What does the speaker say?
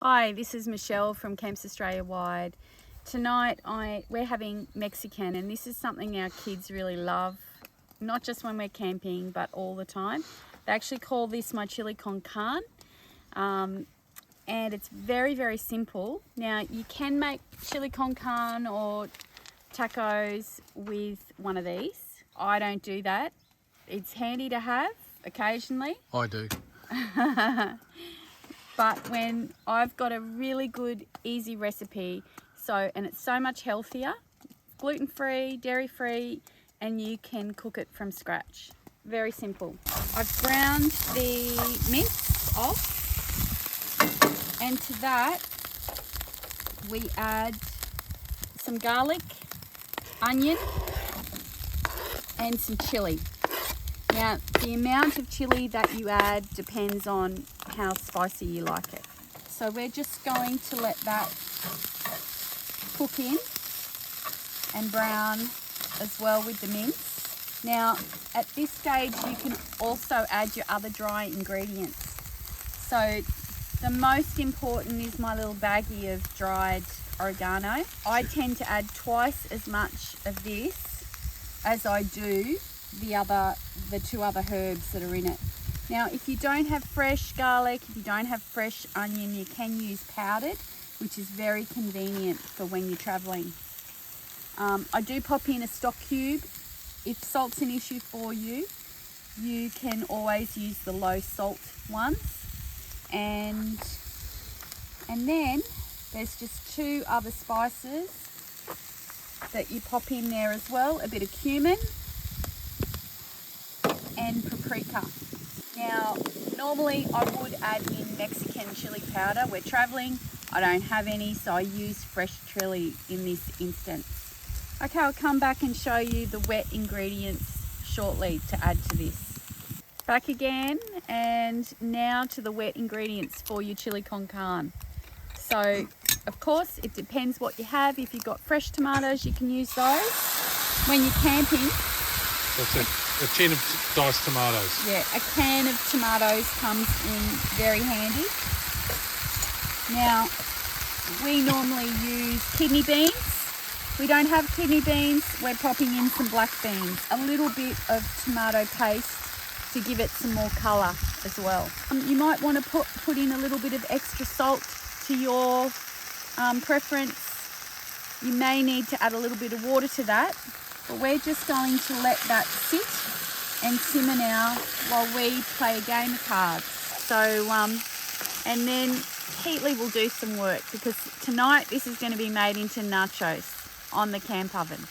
Hi, this is Michelle from Camps Australia Wide. Tonight we're having Mexican, and this is something our kids really love, not just when we're camping but all the time. They actually call this my chili con carne, and it's very, very simple. Now you can make chili con carne or tacos with one of these. I don't do that. It's handy to have occasionally. I do. But when I've got a really good, easy recipe, and it's so much healthier, gluten-free, dairy-free, and you can cook it from scratch. Very simple. I've browned the mince off, and to that we add some garlic, onion, and some chili. Now, the amount of chili that you add depends on how spicy you like it. So we're just going to let that cook in and brown as well with the mince. Now, at this stage, you can also add your other dry ingredients. So the most important is my little baggie of dried oregano. I tend to add twice as much of this as I do the two other herbs that are in it. Now, if you don't have fresh garlic, if you don't have fresh onion, you can use powdered, which is very convenient for when you're traveling. I do pop in a stock cube. If salt's an issue for you, you can always use the low salt ones. And then there's just two other spices that you pop in there as well, a bit of cumin and paprika. Now, normally I would add in Mexican chili powder. We're traveling, I don't have any, so I use fresh chili in this instance. Okay, I'll come back and show you the wet ingredients shortly to add to this. Back again, and now to the wet ingredients for your chili con carne. So, of course, it depends what you have. If you've got fresh tomatoes, you can use those. When you're camping, That's a tin of diced tomatoes. yeah, a can of tomatoes comes in very handy. Now, we normally use kidney beans. We don't have kidney beans, we're popping in some black beans. A little bit of tomato paste to give it some more colour as well. You might want to put in a little bit of extra salt to your preference. You may need to add a little bit of water to that, but we're just going to let that sit and simmer now while we play a game of cards. So, and then Heatley will do some work, because tonight this is going to be made into nachos on the camp oven.